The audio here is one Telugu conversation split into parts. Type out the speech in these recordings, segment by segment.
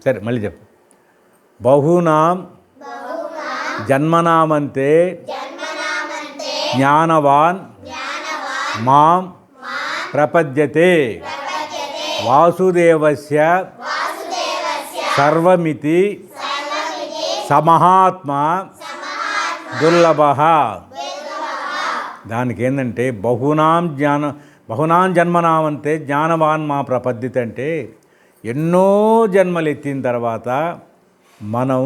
సరే మళ్ళీ చెప్పు. బహూనాం జన్మనామంతే జ్ఞానవాన్ మాం ప్రపద్యతే వాసుదేవస్య సర్వమితి సమహాత్మా దుర్లభః. దానికి ఏంటంటే బహునాం జన్మనామంతే జ్ఞానవాన్ మా ప్రపద్యత అంటే ఎన్నో జన్మలు ఎత్తిన తర్వాత మనం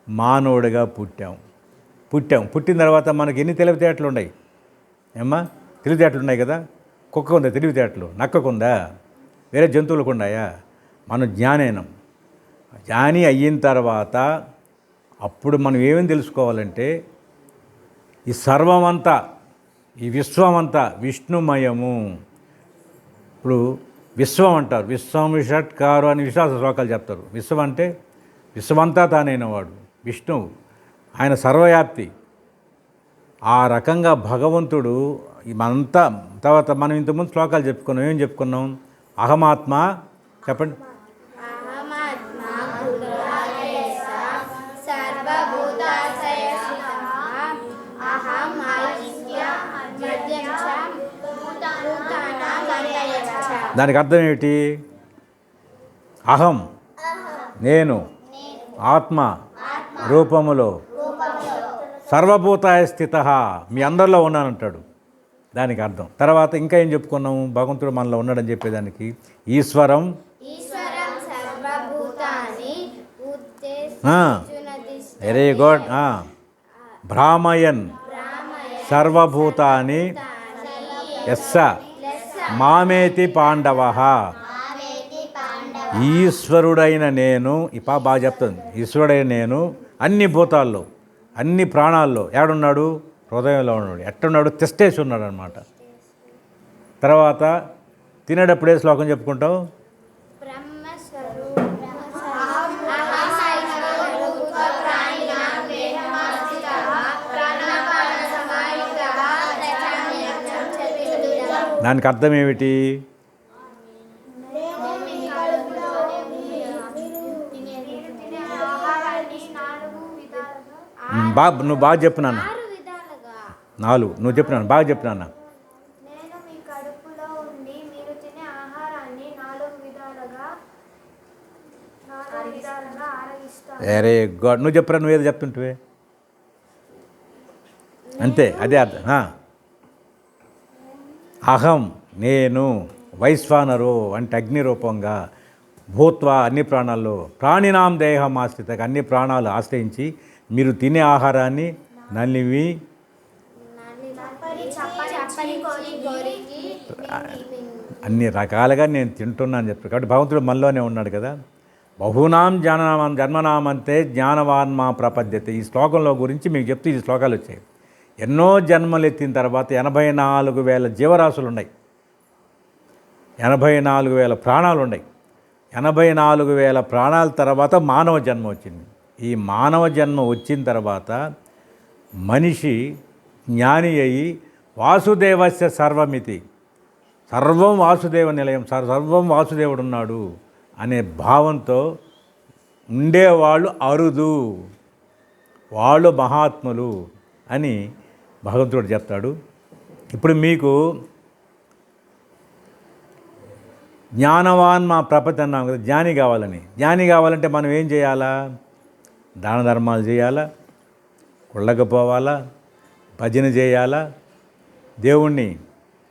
మానవుడిగా పుట్టిన తర్వాత మనకి ఎన్ని తెలివితేటలు ఉన్నాయి ఏమ్మా? తెలివితేటలు ఉన్నాయి కదా. కుక్క ఉందా తెలివితేటలు? నక్కకుందా? వేరే జంతువులకు ఉన్నాయా? మనం జ్ఞాని అయిన తర్వాత అప్పుడు మనం ఏమేమి తెలుసుకోవాలంటే ఈ సర్వమంతా, ఈ విశ్వమంతా విష్ణుమయము. ఇప్పుడు విశ్వం అంటారు, విశ్వం విషట్కారు అని విశ్వాస శ్లోకాలు చెప్తారు. విశ్వం అంటే విశ్వమంతా తానైన వాడు విష్ణువు, ఆయన సర్వవ్యాప్తి. ఆ రకంగా భగవంతుడు మనంతా. తర్వాత మనం ఇంతకుముందు శ్లోకాలు చెప్పుకున్నాం. ఏం చెప్పుకున్నాం? అహమాత్మ, చెప్పండి. దానికి అర్థం ఏమిటి? అహం నేను ఆత్మ రూపములో సర్వభూతాయ స్థిత, మీ అందరిలో ఉన్నానంటాడు. దానికి అర్థం. తర్వాత ఇంకా ఏం చెప్పుకున్నాము? భగవంతుడు మనలో ఉన్నాడని చెప్పేదానికి ఈశ్వరం వెరీ గుడ్. భ్రామయన్ సర్వభూతాని యస్స మామేతి పాండవ. ఈశ్వరుడైన నేను, బాగా చెప్తుంది. ఈశ్వరుడైన నేను అన్ని భూతాల్లో, అన్ని ప్రాణాల్లో ఏడున్నాడు? హృదయంలో ఉన్నాడు. ఎట్టున్నాడు? తిష్టేసి ఉన్నాడు అనమాట. తర్వాత తినేటప్పుడే శ్లోకం చెప్పుకుంటావు. దానికి అర్థం ఏమిటి? నువ్వు బాగా చెప్పు నాన్న. 4 నువ్వు చెప్పు నాన్న, బాగా చెప్పు నాన్న. Very good. నువ్వు చెప్పురా, నువ్వేదో చెప్తుంటివే. అంతే, అదే అర్థం. అహం నేను, వైశ్వానరు అంటే అగ్ని రూపంగా, భూత్వా అన్ని ప్రాణాల్లో, ప్రాణినాం దేహం ఆశ్రిత అన్ని ప్రాణాలు ఆశ్రయించి మీరు తినే ఆహారాన్ని నలివి అన్ని రకాలుగా నేను తింటున్నాను చెప్పారు. కాబట్టి భగవంతుడు మనలోనే ఉన్నాడు కదా. బహూనాం జన్మనామంతే జ్ఞానవాన్ మా ప్రపద్యతే. ఈ శ్లోకంలో గురించి మీకు చెప్తూ ఈ శ్లోకాలు వచ్చాయి. ఎన్నో జన్మలు ఎత్తిన తర్వాత 84,000 జీవరాశులు ఉన్నాయి, 84,000 ప్రాణాలు ఉన్నాయి. 84,000 ప్రాణాల తర్వాత మానవ జన్మ వచ్చింది. ఈ మానవ జన్మ వచ్చిన తర్వాత మనిషి జ్ఞాని అయి వాసుదేవస్య సర్వమితి, సర్వం వాసుదేవ నిలయం, సర్వం వాసుదేవుడు ఉన్నాడు అనే భావంతో ఉండేవాళ్ళు అరుదు, వాళ్ళు మహాత్ములు అని భగవంతుడు చెప్తాడు. ఇప్పుడు మీకు జ్ఞానవాన్ మా ప్రపంచం అన్నాం కదా, జ్ఞాని కావాలని. జ్ఞాని కావాలంటే మనం ఏం చేయాలా? దాన ధర్మాలు చేయాలా, గుళ్ళకు పోవాలా, భజన చేయాలా, దేవుణ్ణి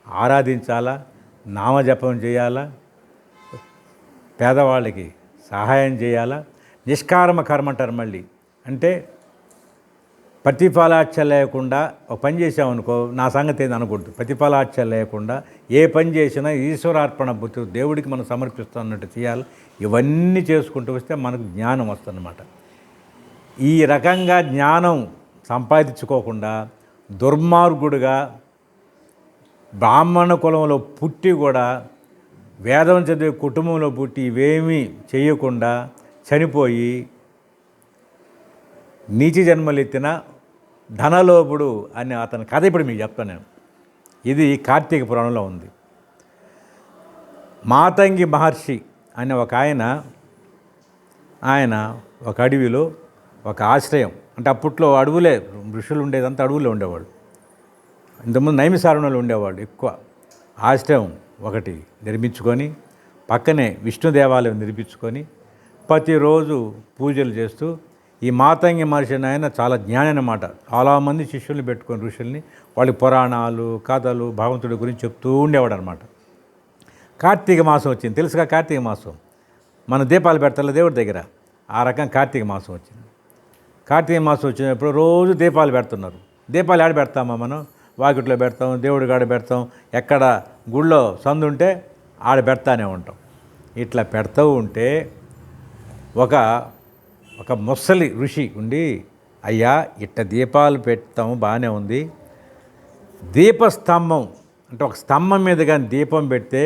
ఆరాధించాలా, నామజపం చేయాలా, పేదవాళ్ళకి సహాయం చేయాలా. నిష్కారమ కర్మ అంటారు. మళ్ళీ అంటే ప్రతిఫలాచ్ఛ లేకుండా ఒక పని చేసామనుకో, నా సంగతి ఏంది అనకూడదు. ప్రతిఫలాచ్ఛ లేకుండా ఏ పని చేసినా ఈశ్వరార్పణ బుద్ధి, దేవుడికి మనం సమర్పిస్తున్నట్టు చేయాలి. ఇవన్నీ చేసుకుంటూ వస్తే మనకు జ్ఞానం వస్తుందన్నమాట. ఈ రకంగా జ్ఞానం సంపాదించుకోకుండా దుర్మార్గుడుగా బ్రాహ్మణ కులంలో పుట్టి కూడా వేదం చదివే కుటుంబంలో పుట్టి ఇవేమీ చేయకుండా చనిపోయి నీచ జన్మలెత్తిన ధనలోపుడు అని అతని కథ ఇప్పుడు మీకు చెప్తాను నేను. ఇది కార్తీక పురాణంలో ఉంది. మాతంగి మహర్షి అనే ఒక ఆయన ఆయన ఒక అడవిలో ఒక ఆశ్రయం, అంటే అప్పట్లో అడవులే, ఋషులు ఉండేదంతా అడవుల్లో ఉండేవాళ్ళు. ఇంతకుముందు నైమిసారణలో ఉండేవాళ్ళు ఎక్కువ. ఆశ్రయం ఒకటి నిర్మించుకొని పక్కనే విష్ణు దేవాలయం నిర్మించుకొని ప్రతిరోజు పూజలు చేస్తూ, ఈ మాతంగి మహర్షి ఆయన చాలా జ్ఞాని అన్నమాట. చాలామంది శిష్యుల్ని పెట్టుకొని ఋషుల్ని, వాళ్ళకి పురాణాలు కథలు భగవంతుడి గురించి చెప్తూ ఉండేవాడు అనమాట. కార్తీక మాసం వచ్చింది, తెలుసుగా కార్తీక మాసం, మన దీపాలు పెడతారు దేవుడి దగ్గర, ఆ రకం కార్తీక మాసం వచ్చింది. కార్తీక మాసం వచ్చినప్పుడు రోజు దీపాలు పెడుతున్నారు. దీపాలు ఆడ పెడతామా మనం? వాకిట్లో పెడతాం, దేవుడి కాడ పెడతాం, ఎక్కడ గుళ్ళో సందు ఉంటే ఆడ పెడతానే ఉంటాం. ఇట్లా పెడతా ఉంటే ఒక ముసలి ఋషి ఉండి, అయ్యా ఇట్ట దీపాలు పెడతాము బాగానే ఉంది, దీపస్తంభం అంటే ఒక స్తంభం మీద కానీ దీపం పెడితే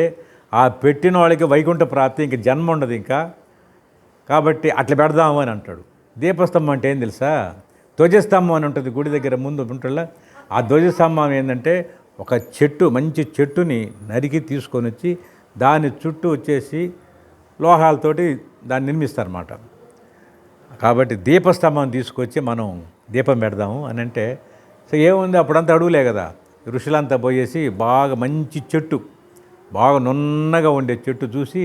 ఆ పెట్టిన వాళ్ళకి వైకుంఠ ప్రాప్తి, ఇంక జన్మ ఉండదు ఇంకా, కాబట్టి అట్లా పెడదాము అని అంటాడు. దీపస్తంభం అంటే ఏం తెలుసా? ధ్వజస్తంభం అని ఉంటుంది గుడి దగ్గర ముందు ఉంటుందా, ఆ ధ్వజస్తంభం ఏంటంటే ఒక చెట్టు, మంచి చెట్టుని నరికి తీసుకొని వచ్చి దాని చుట్టూ వచ్చేసి లోహాలతోటి దాన్ని నిర్మిస్తారన్నమాట. కాబట్టి దీపస్తంభం తీసుకొచ్చి మనం దీపం పెడదాము అని అంటే, సో ఏముంది అప్పుడంతా అడుగులే కదా, ఋషులంతా పోయేసి బాగా మంచి చెట్టు, బాగా నున్నగా ఉండే చెట్టు చూసి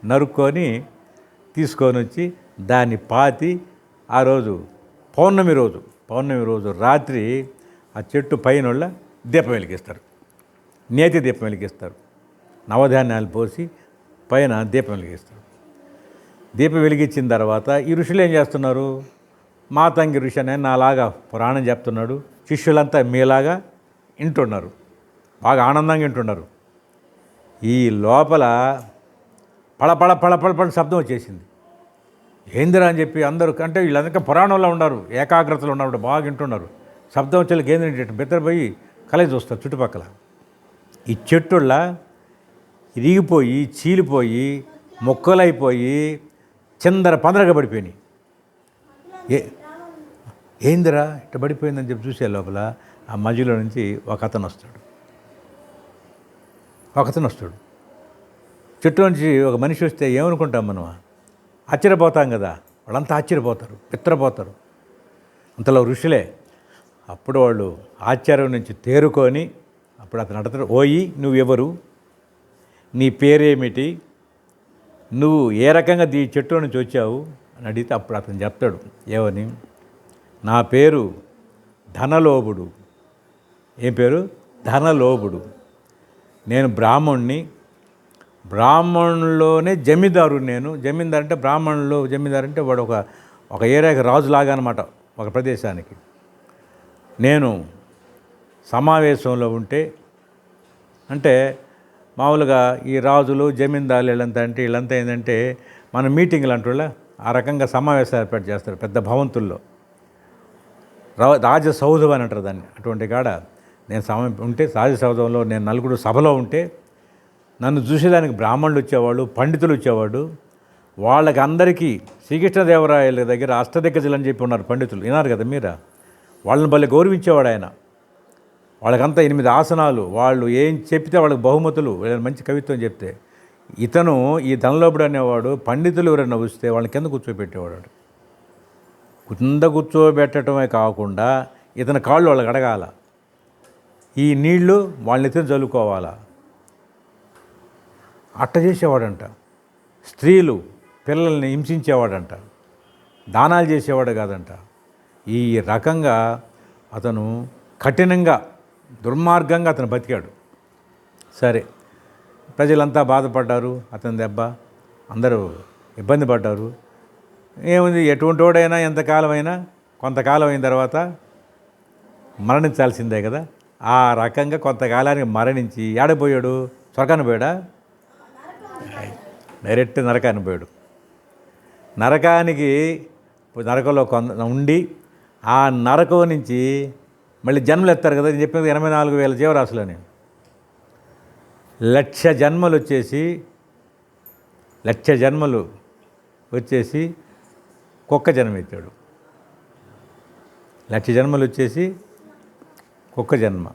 నరుక్కొని తీసుకొని వచ్చి దాన్ని పాతి, ఆ రోజు పౌర్ణమి రోజు రాత్రి ఆ చెట్టు పైన దీపం వెలిగిస్తారు, నేతి దీపం వెలిగిస్తారు, నవధాన్యాలు పోసి పైన దీపం వెలిగిస్తారు. దీపం వెలిగించిన తర్వాత ఈ ఋషులు ఏం చేస్తున్నారు? మాతంగి ఋషి అనే నాలాగా పురాణం చెప్తున్నాడు, శిష్యులంతా మీలాగా వింటున్నారు, బాగా ఆనందంగా వింటున్నారు. ఈ లోపల పళపళ పళపళ పళ శబ్దం వచ్చేసింది. ఏందిరా అని చెప్పి అందరూ, అంటే వీళ్ళందరికీ పురాణంలో ఉన్నారు, ఏకాగ్రతలో ఉన్నప్పుడు బాగా వింటున్నారు. శబ్దం వచ్చేళ్ళకి ఏంటంటే బెత్తరపోయి కలయి చూస్తారు చుట్టుపక్కల. ఈ చెట్టుళ్ళ ఇరిగిపోయి చీలిపోయి మొక్కలైపోయి చిందర పందరగా పడిపోయినాయి. ఏందిరా ఇట్లా పడిపోయిందని చెప్పి చూసే లోపల ఆ మధ్యలో నుంచి ఒక అతను వస్తాడు. చెట్టు నుంచి ఒక మనిషి వస్తే ఏమనుకుంటాం మనం? ఆశ్చర్యపోతాం కదా, వాళ్ళంతా ఆశ్చర్యపోతారు, పిత్రపోతారు. అంతలో ఋషులే. అప్పుడు వాళ్ళు ఆశ్చర్యం నుంచి తేరుకొని అప్పుడు అతను అడుగుతాడు, ఓయి నువ్వెవరు, నీ పేరేమిటి, నువ్వు ఏ రకంగా ఈ చెట్టు నుంచి వచ్చావు అని అడిగితే అప్పుడు అతను చెప్తాడు ఏమని, నా పేరు ధనలోభుడు. ఏం పేరు? ధనలోభుడు. నేను బ్రాహ్మణుల్లోనే జమీందారు. నేను జమీందారు అంటే బ్రాహ్మణుల్లో జమీందారు అంటే వాడు ఒక ఏరియాకి రాజులాగా అనమాట, ఒక ప్రదేశానికి. నేను సమావేశంలో ఉంటే, అంటే మామూలుగా ఈ రాజులు జమీందారులు వీళ్ళంతా ఏంటంటే మన మీటింగ్లు అంటున్నా ఆ రకంగా సమావేశాలు ఏర్పాటు చేస్తారు పెద్ద భవంతుల్లో. రాజసౌధం అని అంటారు దాన్ని. అటువంటి కాడ నేను ఉంటే రాజసౌధంలో నేను నలుగురు సభలో ఉంటే నన్ను చూసేదానికి బ్రాహ్మణులు వచ్చేవాళ్ళు, పండితులు వచ్చేవాడు. వాళ్ళకి అందరికీ శ్రీకృష్ణదేవరాయల దగ్గర అష్టదిగ్గజులు అని చెప్పి ఉన్నారు పండితులు, విన్నారు కదా మీరా, వాళ్ళని భలే గౌరవించేవాడు ఆయన. వాళ్ళకంతా 8 ఆసనాలు, వాళ్ళు ఏం చెప్తే వాళ్ళకి బహుమతులు, వీళ్ళని మంచి కవిత్వం చెప్తే. ఇతను ఈ ధనలోపుడు అనేవాడు పండితులు ఎవరైనా వస్తే వాళ్ళని కింద కూర్చోబెట్టేవాడు. కింద కూర్చోబెట్టడమే కాకుండా ఇతని కాళ్ళు వాళ్ళకి అడగాల, ఈ నీళ్లు వాళ్ళని ఎత్తుని చల్లుకోవాలా, అట్ట చేసేవాడంట. స్త్రీలు పిల్లల్ని హింసించేవాడంట, దానాలు చేసేవాడు కాదంట. ఈ రకంగా అతను కఠినంగా దుర్మార్గంగా అతను బతికాడు. సరే, ప్రజలంతా బాధపడ్డారు, అతని దెబ్బ అందరూ ఇబ్బంది పడ్డారు. ఏముంది, ఎటువంటి వాడైనా ఎంతకాలమైనా కొంతకాలం అయిన తర్వాత మరణించాల్సిందే కదా. ఆ రకంగా కొంతకాలానికి మరణించి ఏడపోయాడు? స్వర్గాన్ని పోయాడా? డైరెక్ట్ నరకాన్ని పోయాడు. నరకంలో ఉండి ఆ నరకం నుంచి మళ్ళీ జన్మలు ఎత్తారు కదా, నేను చెప్పినది 84,000 జీవరాశులని. 1,00,000 జన్మలు వచ్చేసి కుక్క జన్మ ఎత్తాడు. 1,00,000 జన్మలు వచ్చేసి కుక్క జన్మ,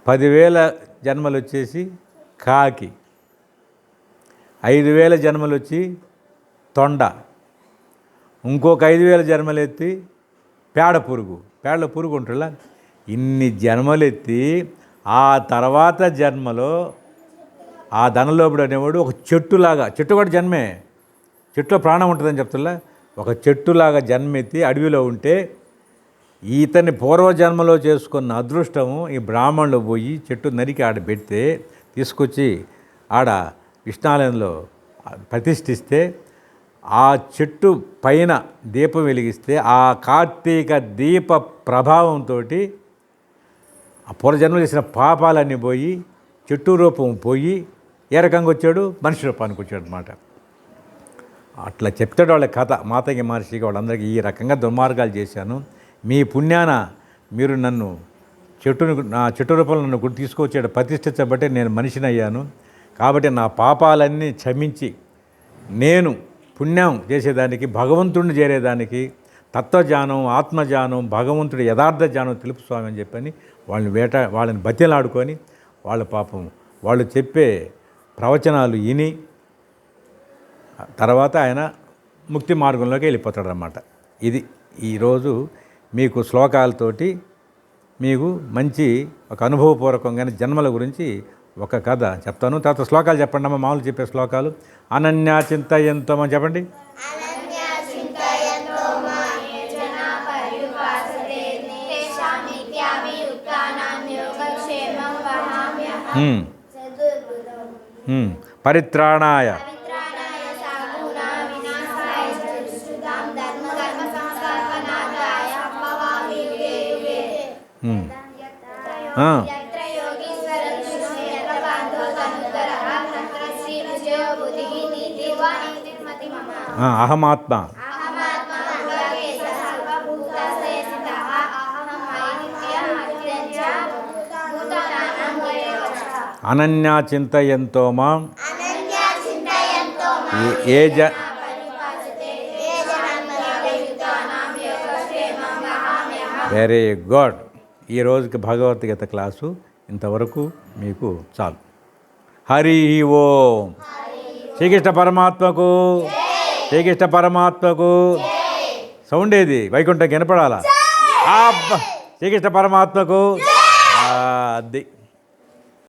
10,000 జన్మలు వచ్చేసి కాకి, 5,000 జన్మలు వచ్చి తొండ, ఇంకొక 5,000 జన్మలెత్తి పేడ పురుగు ఉంటుందా, ఇన్ని జన్మలెత్తి ఆ తర్వాత జన్మలో ఆ ధనలోపుడు అనేవాడు ఒక చెట్టులాగా, చెట్టు కూడా జన్మే, చెట్టులో ప్రాణం ఉంటుందని చెప్తున్నా, ఒక చెట్టులాగా జన్మెత్తి అడవిలో ఉంటే ఇతన్ని పూర్వజన్మలో చేసుకున్న అదృష్టము ఈ బ్రాహ్మణులు పోయి చెట్టు నరికి ఆడ పెడితే తీసుకొచ్చి ఆడ విష్ణాలయంలో ప్రతిష్ఠిస్తే ఆ చెట్టు పైన దీపం వెలిగిస్తే ఆ కార్తీక దీప ప్రభావంతో ఆ పూర్వజన్మ చేసిన పాపాలన్నీ పోయి చెట్టు రూపం పోయి ఏ రకంగా వచ్చాడు, మనిషి రూపానికి వచ్చాడు అనమాట. అట్లా చెప్తాడు వాళ్ళ కథ. మాతంగి మహర్షికి వాళ్ళందరికీ ఈ రకంగా దుర్మార్గాలు చేశాను, మీ పుణ్యాన మీరు నన్ను నా చెట్టు రూపంలో నన్ను తీసుకొచ్చాడు, ప్రతిష్ఠించబట్టే నేను మనిషిని అయ్యాను. కాబట్టి నా పాపాలన్నీ క్షమించి నేను పుణ్యం చేసేదానికి, భగవంతుడిని చేరేదానికి, తత్వజ్ఞానం, ఆత్మజ్ఞానం, భగవంతుడి యథార్థ జ్ఞానం తెలుపు స్వామి అని చెప్పని వాళ్ళని బతిలాడుకొని వాళ్ళ పాపం వాళ్ళు చెప్పే ప్రవచనాలు విని తర్వాత ఆయన ముక్తి మార్గంలోకి వెళ్ళిపోతాడన్నమాట. ఇది ఈరోజు మీకు శ్లోకాలతోటి మీకు మంచి ఒక అనుభవపూర్వకంగానే జన్మల గురించి ఒక కథ చెప్తాను. తర్వాత శ్లోకాలు చెప్పండి అమ్మ, మామూలు చెప్పే శ్లోకాలు. అనన్యా చింతయంతో అని చెప్పండి. పరిత్రాణాయ అహమాత్మ అనన్యా చింతయంతో మాం వెరీ గుడ్. ఈ రోజుకి భగవద్గీత క్లాసు ఇంతవరకు మీకు చాలు. హరి ఓం. శ్రీకృష్ణ పరమాత్మకు, శ్రీకృష్ణ పరమాత్మకు. సౌండ్ ఏది, వైకుంఠం వినపడాలా? శ్రీకృష్ణ పరమాత్మకు. అది